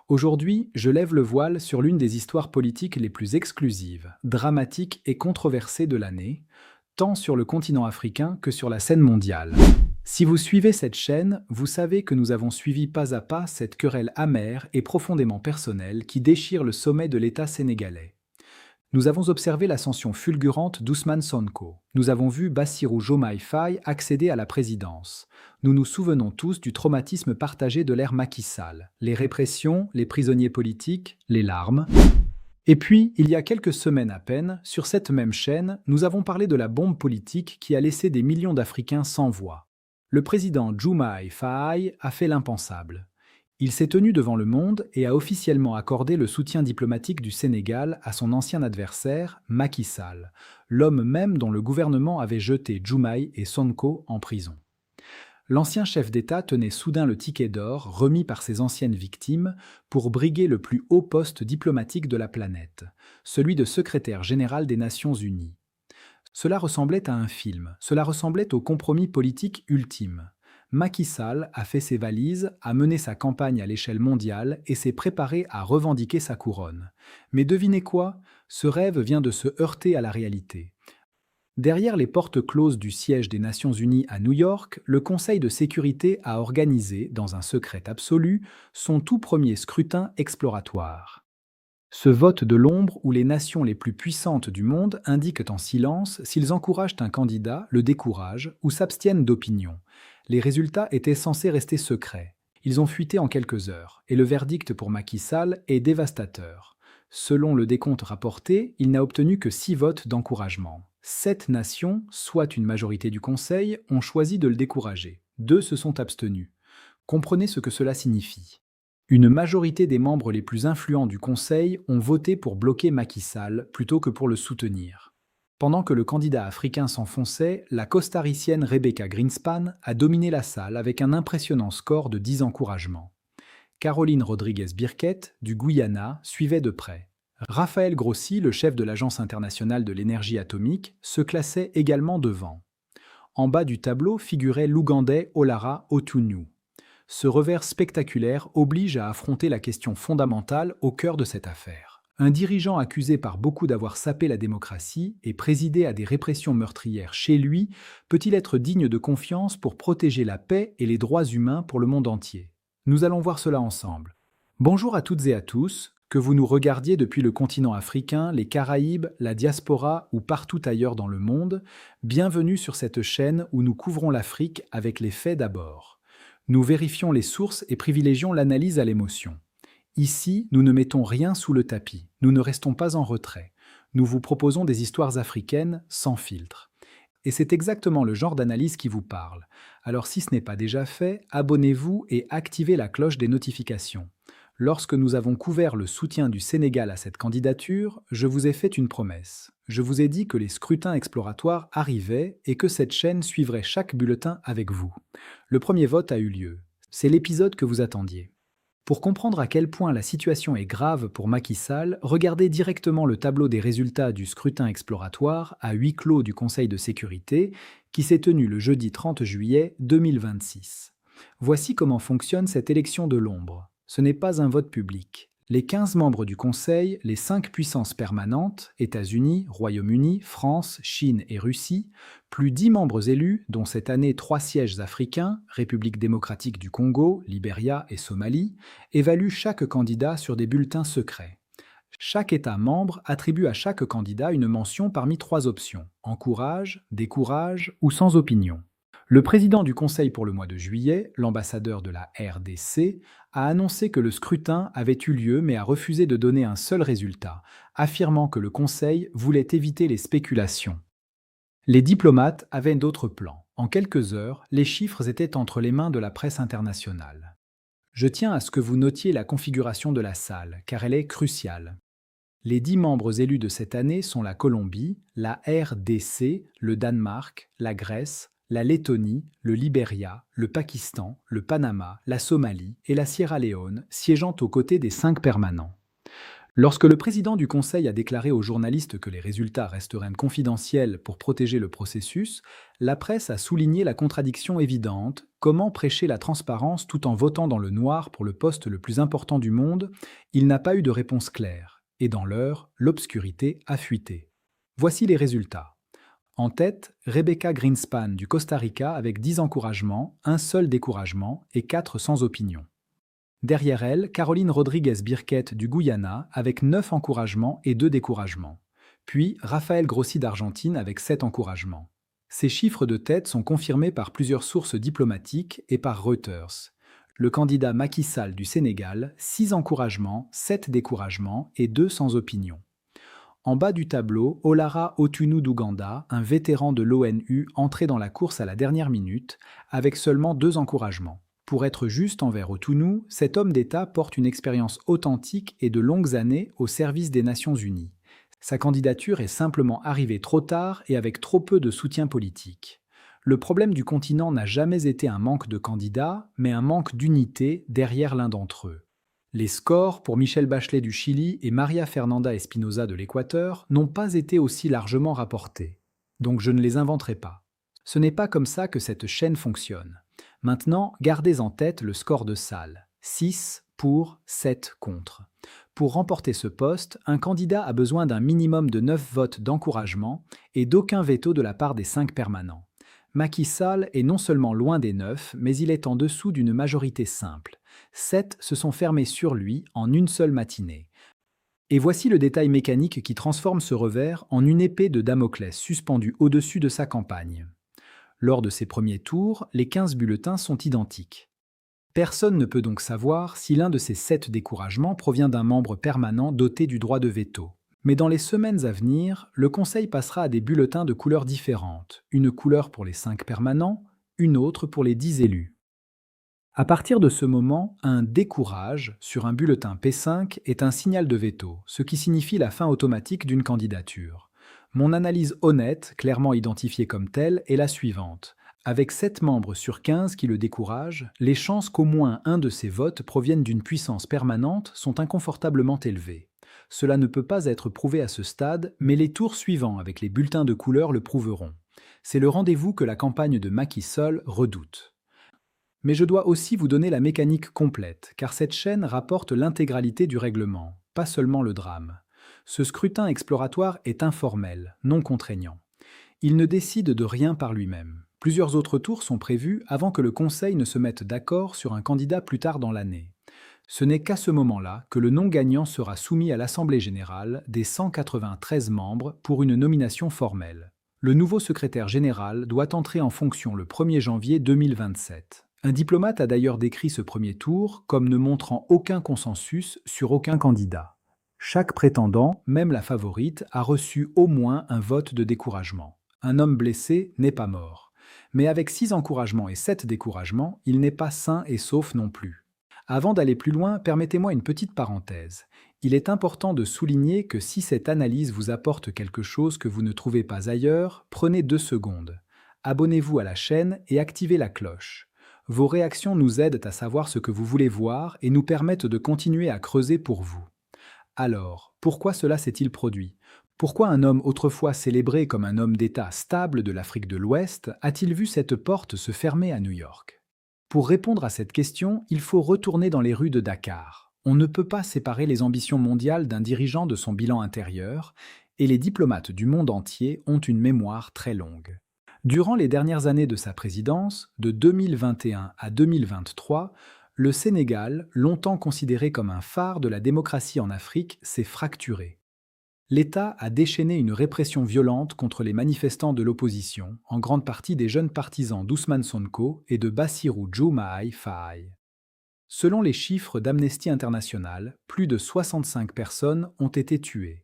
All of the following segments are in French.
Aujourd'hui, je lève le voile sur l'une des histoires politiques les plus exclusives, dramatiques et controversées de l'année, tant sur le continent africain que sur la scène mondiale. Si vous suivez cette chaîne, vous savez que nous avons suivi pas à pas cette querelle amère et profondément personnelle qui déchire le sommet de l'État sénégalais. Nous avons observé l'ascension fulgurante d'Ousmane Sonko. Nous avons vu Bassirou Diomaye Faye accéder à la présidence. Nous nous souvenons tous du traumatisme partagé de l'ère Macky Sall, les répressions, les prisonniers politiques, les larmes. Et puis, il y a quelques semaines à peine, sur cette même chaîne, nous avons parlé de la bombe politique qui a laissé des millions d'Africains sans voix. Le président Diomaye Faye a fait l'impensable. Il s'est tenu devant le monde et a officiellement accordé le soutien diplomatique du Sénégal à son ancien adversaire, Macky Sall, l'homme même dont le gouvernement avait jeté Diomaye et Sonko en prison. L'ancien chef d'État tenait soudain le ticket d'or remis par ses anciennes victimes pour briguer le plus haut poste diplomatique de la planète, celui de secrétaire général des Nations Unies. Cela ressemblait à un film, cela ressemblait au compromis politique ultime. Macky Sall a fait ses valises, a mené sa campagne à l'échelle mondiale et s'est préparé à revendiquer sa couronne. Mais devinez quoi? Ce rêve vient de se heurter à la réalité. Derrière les portes closes du siège des Nations Unies à New York, le Conseil de sécurité a organisé, dans un secret absolu, son tout premier scrutin exploratoire. Ce vote de l'ombre où les nations les plus puissantes du monde indiquent en silence s'ils encouragent un candidat, le découragent ou s'abstiennent d'opinion. Les résultats étaient censés rester secrets. Ils ont fuité en quelques heures, et le verdict pour Macky Sall est dévastateur. Selon le décompte rapporté, il n'a obtenu que 6 votes d'encouragement. 7 nations, soit une majorité du Conseil, ont choisi de le décourager. 2 se sont abstenus. Comprenez ce que cela signifie. Une majorité des membres les plus influents du Conseil ont voté pour bloquer Macky Sall plutôt que pour le soutenir. Pendant que le candidat africain s'enfonçait, la costaricienne Rebecca Greenspan a dominé la salle avec un impressionnant score de 10 encouragements. Caroline Rodriguez-Birquet, du Guyana, suivait de près. Raphaël Grossi, le chef de l'Agence internationale de l'énergie atomique, se classait également devant. En bas du tableau figurait l'Ougandais Olara Otunu. Ce revers spectaculaire oblige à affronter la question fondamentale au cœur de cette affaire. Un dirigeant accusé par beaucoup d'avoir sapé la démocratie et présidé à des répressions meurtrières chez lui peut-il être digne de confiance pour protéger la paix et les droits humains pour le monde entier? Nous allons voir cela ensemble. Bonjour à toutes et à tous, que vous nous regardiez depuis le continent africain, les Caraïbes, la diaspora ou partout ailleurs dans le monde, bienvenue sur cette chaîne où nous couvrons l'Afrique avec les faits d'abord. Nous vérifions les sources et privilégions l'analyse à l'émotion. Ici, nous ne mettons rien sous le tapis, nous ne restons pas en retrait. Nous vous proposons des histoires africaines sans filtre. Et c'est exactement le genre d'analyse qui vous parle. Alors si ce n'est pas déjà fait, abonnez-vous et activez la cloche des notifications. Lorsque nous avons couvert le soutien du Sénégal à cette candidature, je vous ai fait une promesse. Je vous ai dit que les scrutins exploratoires arrivaient et que cette chaîne suivrait chaque bulletin avec vous. Le premier vote a eu lieu. C'est l'épisode que vous attendiez. Pour comprendre à quel point la situation est grave pour Macky Sall, regardez directement le tableau des résultats du scrutin exploratoire à huis clos du Conseil de sécurité qui s'est tenu le jeudi 30 juillet 2026. Voici comment fonctionne cette élection de l'ombre. Ce n'est pas un vote public. Les 15 membres du Conseil, les 5 puissances permanentes, États-Unis, Royaume-Uni, France, Chine et Russie, plus 10 membres élus, dont cette année 3 sièges africains, République démocratique du Congo, Libéria et Somalie, évaluent chaque candidat sur des bulletins secrets. Chaque État membre attribue à chaque candidat une mention parmi 3 options, encourage, décourage ou sans opinion. Le président du Conseil pour le mois de juillet, l'ambassadeur de la RDC, a annoncé que le scrutin avait eu lieu mais a refusé de donner un seul résultat, affirmant que le Conseil voulait éviter les spéculations. Les diplomates avaient d'autres plans. En quelques heures, les chiffres étaient entre les mains de la presse internationale. Je tiens à ce que vous notiez la configuration de la salle, car elle est cruciale. Les 10 membres élus de cette année sont la Colombie, la RDC, le Danemark, la Grèce, la Lettonie, le Libéria, le Pakistan, le Panama, la Somalie et la Sierra Leone, siégeant aux côtés des 5 permanents. Lorsque le président du Conseil a déclaré aux journalistes que les résultats resteraient confidentiels pour protéger le processus, la presse a souligné la contradiction évidente: comment prêcher la transparence tout en votant dans le noir pour le poste le plus important du monde? Il n'a pas eu de réponse claire. Et dans l'heure, l'obscurité a fuité. Voici les résultats. En tête, Rebecca Greenspan du Costa Rica avec 10 encouragements, un seul découragement et 4 sans opinion. Derrière elle, Caroline Rodriguez Birquet du Guyana avec 9 encouragements et 2 découragements. Puis Rafael Grossi d'Argentine avec 7 encouragements. Ces chiffres de tête sont confirmés par plusieurs sources diplomatiques et par Reuters. Le candidat Macky Sall du Sénégal, 6 encouragements, 7 découragements et 2 sans opinion. En bas du tableau, Olara Otunu d'Ouganda, un vétéran de l'ONU entré dans la course à la dernière minute, avec seulement 2 encouragements. Pour être juste envers Otunu, cet homme d'État porte une expérience authentique et de longues années au service des Nations Unies. Sa candidature est simplement arrivée trop tard et avec trop peu de soutien politique. Le problème du continent n'a jamais été un manque de candidats, mais un manque d'unité derrière l'un d'entre eux. Les scores pour Michelle Bachelet du Chili et Maria Fernanda Espinosa de l'Équateur n'ont pas été aussi largement rapportés. Donc je ne les inventerai pas. Ce n'est pas comme ça que cette chaîne fonctionne. Maintenant, gardez en tête le score de Sall. 6 pour, 7 contre. Pour remporter ce poste, un candidat a besoin d'un minimum de 9 votes d'encouragement et d'aucun veto de la part des 5 permanents. Macky Sall est non seulement loin des 9, mais il est en dessous d'une majorité simple. 7 se sont fermés sur lui en une seule matinée. Et voici le détail mécanique qui transforme ce revers en une épée de Damoclès suspendue au-dessus de sa campagne. Lors de ses premiers tours, les 15 bulletins sont identiques. Personne ne peut donc savoir si l'un de ces 7 découragements provient d'un membre permanent doté du droit de veto. Mais dans les semaines à venir, le Conseil passera à des bulletins de couleurs différentes, une couleur pour les 5 permanents, une autre pour les 10 élus. À partir de ce moment, un décourage sur un bulletin P5 est un signal de veto, ce qui signifie la fin automatique d'une candidature. Mon analyse honnête, clairement identifiée comme telle, est la suivante. Avec 7 membres sur 15 qui le découragent, les chances qu'au moins un de ces votes provienne d'une puissance permanente sont inconfortablement élevées. Cela ne peut pas être prouvé à ce stade, mais les tours suivants avec les bulletins de couleur le prouveront. C'est le rendez-vous que la campagne de Macky Sall redoute. Mais je dois aussi vous donner la mécanique complète, car cette chaîne rapporte l'intégralité du règlement, pas seulement le drame. Ce scrutin exploratoire est informel, non contraignant. Il ne décide de rien par lui-même. Plusieurs autres tours sont prévus avant que le Conseil ne se mette d'accord sur un candidat plus tard dans l'année. Ce n'est qu'à ce moment-là que le non-gagnant sera soumis à l'Assemblée générale des 193 membres pour une nomination formelle. Le nouveau secrétaire général doit entrer en fonction le 1er janvier 2027. Un diplomate a d'ailleurs décrit ce premier tour comme ne montrant aucun consensus sur aucun candidat. Chaque prétendant, même la favorite, a reçu au moins un vote de découragement. Un homme blessé n'est pas mort. Mais avec 6 encouragements et 7 découragements, il n'est pas sain et sauf non plus. Avant d'aller plus loin, permettez-moi une petite parenthèse. Il est important de souligner que si cette analyse vous apporte quelque chose que vous ne trouvez pas ailleurs, prenez 2 secondes. Abonnez-vous à la chaîne et activez la cloche. Vos réactions nous aident à savoir ce que vous voulez voir et nous permettent de continuer à creuser pour vous. Alors, pourquoi cela s'est-il produit? Pourquoi un homme autrefois célébré comme un homme d'État stable de l'Afrique de l'Ouest a-t-il vu cette porte se fermer à New York? Pour répondre à cette question, il faut retourner dans les rues de Dakar. On ne peut pas séparer les ambitions mondiales d'un dirigeant de son bilan intérieur, et les diplomates du monde entier ont une mémoire très longue. Durant les dernières années de sa présidence, de 2021 à 2023, le Sénégal, longtemps considéré comme un phare de la démocratie en Afrique, s'est fracturé. L'État a déchaîné une répression violente contre les manifestants de l'opposition, en grande partie des jeunes partisans d'Ousmane Sonko et de Bassirou Diomaye Faye. Selon les chiffres d'Amnesty International, plus de 65 personnes ont été tuées.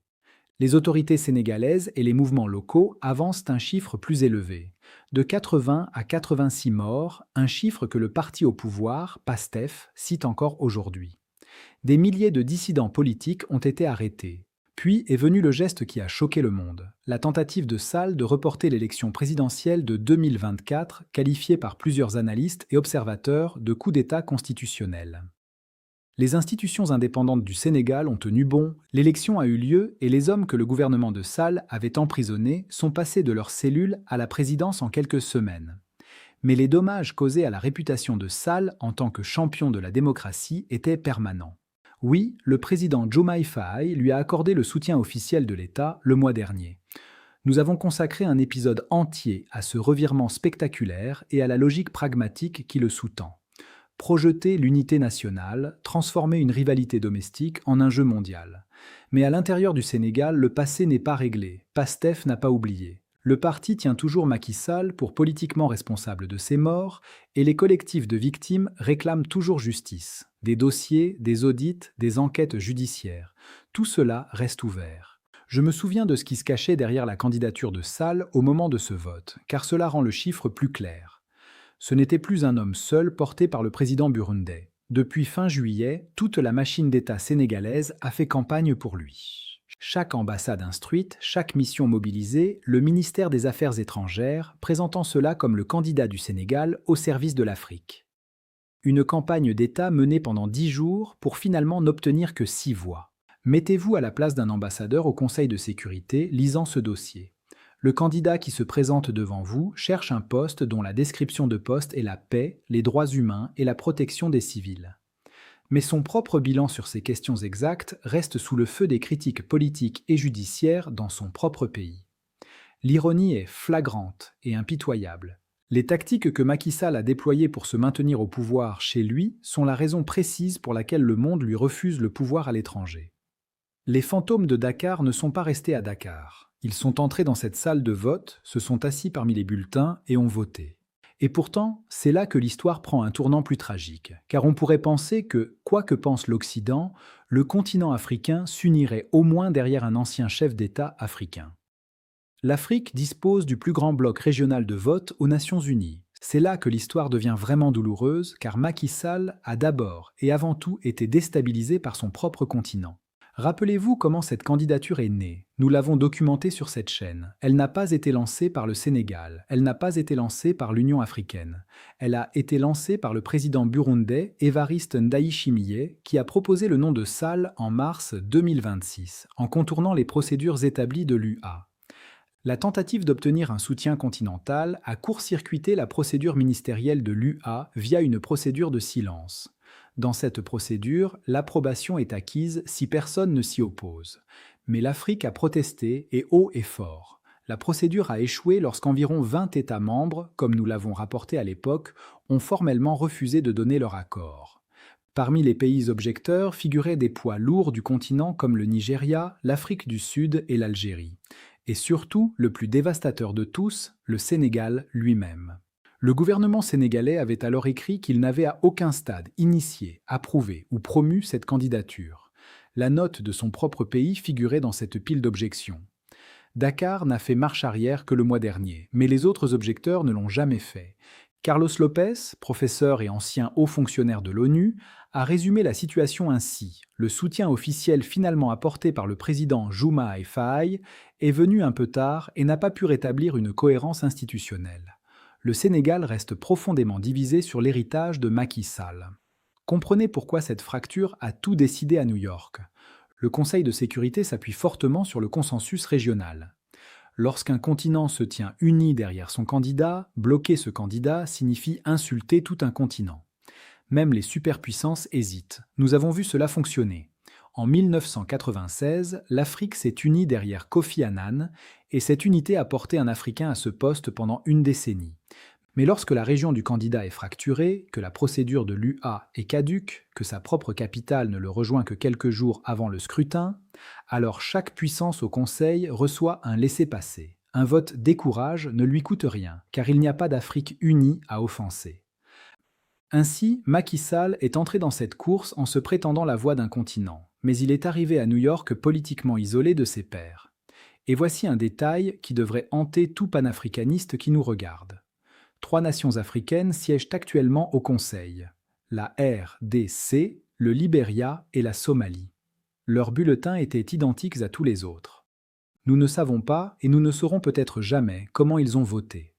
Les autorités sénégalaises et les mouvements locaux avancent un chiffre plus élevé, de 80 à 86 morts, un chiffre que le parti au pouvoir, PASTEF, cite encore aujourd'hui. Des milliers de dissidents politiques ont été arrêtés. Puis est venu le geste qui a choqué le monde, la tentative de Sall de reporter l'élection présidentielle de 2024, qualifiée par plusieurs analystes et observateurs de coup d'État constitutionnel. Les institutions indépendantes du Sénégal ont tenu bon, l'élection a eu lieu et les hommes que le gouvernement de Sall avait emprisonnés sont passés de leurs cellules à la présidence en quelques semaines. Mais les dommages causés à la réputation de Sall en tant que champion de la démocratie étaient permanents. Oui, le président Diomaye Faye lui a accordé le soutien officiel de l'État le mois dernier. Nous avons consacré un épisode entier à ce revirement spectaculaire et à la logique pragmatique qui le sous-tend. Projeter l'unité nationale, transformer une rivalité domestique en un jeu mondial. Mais à l'intérieur du Sénégal, le passé n'est pas réglé, Pastef n'a pas oublié. Le parti tient toujours Macky Sall pour politiquement responsable de ses morts et les collectifs de victimes réclament toujours justice. Des dossiers, des audits, des enquêtes judiciaires. Tout cela reste ouvert. Je me souviens de ce qui se cachait derrière la candidature de Sall au moment de ce vote, car cela rend le chiffre plus clair. Ce n'était plus un homme seul porté par le président burundais. Depuis fin juillet, toute la machine d'État sénégalaise a fait campagne pour lui. Chaque ambassade instruite, chaque mission mobilisée, le ministère des Affaires étrangères présentant cela comme le candidat du Sénégal au service de l'Afrique. Une campagne d'État menée pendant 10 jours pour finalement n'obtenir que 6 voix. Mettez-vous à la place d'un ambassadeur au Conseil de sécurité lisant ce dossier. Le candidat qui se présente devant vous cherche un poste dont la description de poste est la paix, les droits humains et la protection des civils. Mais son propre bilan sur ces questions exactes reste sous le feu des critiques politiques et judiciaires dans son propre pays. L'ironie est flagrante et impitoyable. Les tactiques que Macky Sall a déployées pour se maintenir au pouvoir chez lui sont la raison précise pour laquelle le monde lui refuse le pouvoir à l'étranger. Les fantômes de Dakar ne sont pas restés à Dakar. Ils sont entrés dans cette salle de vote, se sont assis parmi les bulletins et ont voté. Et pourtant, c'est là que l'histoire prend un tournant plus tragique, car on pourrait penser que, quoi que pense l'Occident, le continent africain s'unirait au moins derrière un ancien chef d'État africain. L'Afrique dispose du plus grand bloc régional de vote aux Nations Unies. C'est là que l'histoire devient vraiment douloureuse, car Macky Sall a d'abord et avant tout été déstabilisé par son propre continent. Rappelez-vous comment cette candidature est née. Nous l'avons documentée sur cette chaîne. Elle n'a pas été lancée par le Sénégal. Elle n'a pas été lancée par l'Union africaine. Elle a été lancée par le président burundais Évariste Ndayishimiye, qui a proposé le nom de Sall en mars 2026, en contournant les procédures établies de l'UA. La tentative d'obtenir un soutien continental a court-circuité la procédure ministérielle de l'UA via une procédure de silence. Dans cette procédure, l'approbation est acquise si personne ne s'y oppose. Mais l'Afrique a protesté et haut et fort. La procédure a échoué lorsqu'environ 20 États membres, comme nous l'avons rapporté à l'époque, ont formellement refusé de donner leur accord. Parmi les pays objecteurs figuraient des poids lourds du continent comme le Nigeria, l'Afrique du Sud et l'Algérie. Et surtout, le plus dévastateur de tous, le Sénégal lui-même. Le gouvernement sénégalais avait alors écrit qu'il n'avait à aucun stade initié, approuvé ou promu cette candidature. La note de son propre pays figurait dans cette pile d'objections. Dakar n'a fait marche arrière que le mois dernier, mais les autres objecteurs ne l'ont jamais fait. Carlos Lopez, professeur et ancien haut fonctionnaire de l'ONU, a résumé la situation ainsi. Le soutien officiel finalement apporté par le président Diomaye Faye est venu un peu tard et n'a pas pu rétablir une cohérence institutionnelle. Le Sénégal reste profondément divisé sur l'héritage de Macky Sall. Comprenez pourquoi cette fracture a tout décidé à New York. Le Conseil de sécurité s'appuie fortement sur le consensus régional. Lorsqu'un continent se tient uni derrière son candidat, bloquer ce candidat signifie insulter tout un continent. Même les superpuissances hésitent. Nous avons vu cela fonctionner. En 1996, l'Afrique s'est unie derrière Kofi Annan et cette unité a porté un Africain à ce poste pendant une décennie. Mais lorsque la région du candidat est fracturée, que la procédure de l'UA est caduque, que sa propre capitale ne le rejoint que quelques jours avant le scrutin, alors chaque puissance au Conseil reçoit un laissez-passer. Un vote décourage ne lui coûte rien, car il n'y a pas d'Afrique unie à offenser. Ainsi, Macky Sall est entré dans cette course en se prétendant la voix d'un continent, mais il est arrivé à New York politiquement isolé de ses pairs. Et voici un détail qui devrait hanter tout panafricaniste qui nous regarde. 3 nations africaines siègent actuellement au Conseil, la RDC, le Libéria et la Somalie. Leurs bulletins étaient identiques à tous les autres. Nous ne savons pas, et nous ne saurons peut-être jamais, comment ils ont voté.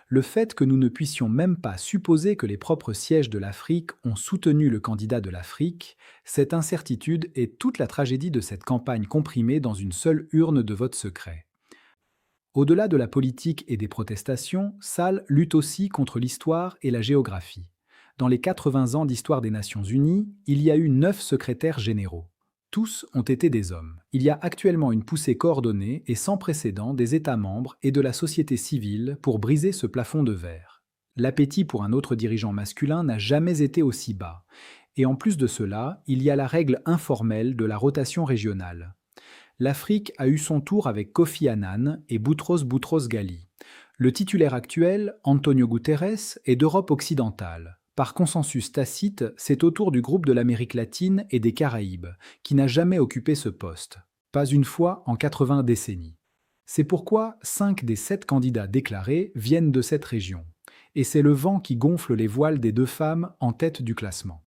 Le fait que nous ne puissions même pas supposer que les propres sièges de l'Afrique ont soutenu le candidat de l'Afrique, cette incertitude est toute la tragédie de cette campagne comprimée dans une seule urne de vote secret. Au-delà de la politique et des protestations, Sall lutte aussi contre l'histoire et la géographie. Dans les 80 ans d'histoire des Nations Unies, il y a eu 9 secrétaires généraux. Tous ont été des hommes. Il y a actuellement une poussée coordonnée et sans précédent des États membres et de la société civile pour briser ce plafond de verre. L'appétit pour un autre dirigeant masculin n'a jamais été aussi bas. Et en plus de cela, il y a la règle informelle de la rotation régionale. L'Afrique a eu son tour avec Kofi Annan et Boutros Boutros-Ghali. Le titulaire actuel, Antonio Guterres, est d'Europe occidentale. Par consensus tacite, c'est au tour du groupe de l'Amérique latine et des Caraïbes, qui n'a jamais occupé ce poste. Pas une fois en 80 décennies. C'est pourquoi 5 des 7 candidats déclarés viennent de cette région. Et c'est le vent qui gonfle les voiles des 2 femmes en tête du classement.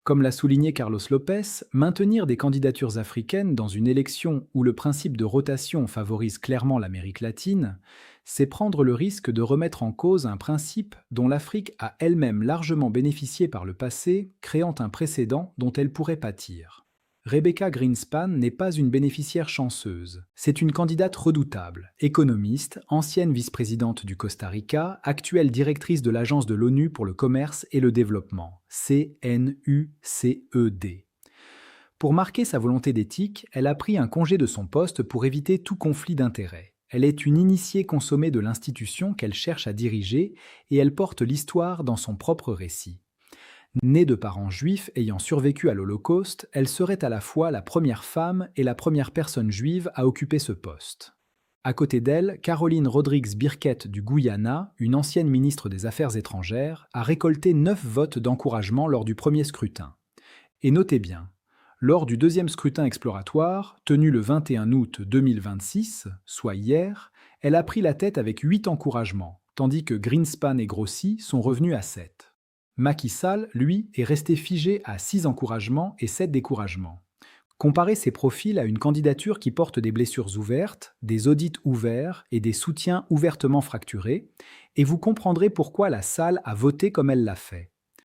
Comme l'a souligné Carlos Lopez, maintenir des candidatures africaines dans une élection où le principe de rotation favorise clairement l'Amérique latine, c'est prendre le risque de remettre en cause un principe dont l'Afrique a elle-même largement bénéficié par le passé, créant un précédent dont elle pourrait pâtir. Rebecca Greenspan n'est pas une bénéficiaire chanceuse. C'est une candidate redoutable, économiste, ancienne vice-présidente du Costa Rica, actuelle directrice de l'Agence de l'ONU pour le commerce et le développement, CNUCED. Pour marquer sa volonté d'éthique, elle a pris un congé de son poste pour éviter tout conflit d'intérêts. Elle est une initiée consommée de l'institution qu'elle cherche à diriger et elle porte l'histoire dans son propre récit. Née de parents juifs ayant survécu à l'Holocauste, elle serait à la fois la première femme et la première personne juive à occuper ce poste. À côté d'elle, Caroline Rodrigues-Birkett du Guyana, une ancienne ministre des Affaires étrangères, a récolté 9 votes d'encouragement lors du premier scrutin. Et notez bien, lors du deuxième scrutin exploratoire, tenu le 21 août 2026, soit hier, elle a pris la tête avec 8 encouragements, tandis que Greenspan et Grossi sont revenus à 7. Macky Sall, lui, est resté figé à 6 encouragements et 7 découragements. Comparez ces profils à une candidature qui porte des blessures ouvertes, des audits ouverts et des soutiens ouvertement fracturés, et vous comprendrez pourquoi la salle a voté comme elle l'a fait.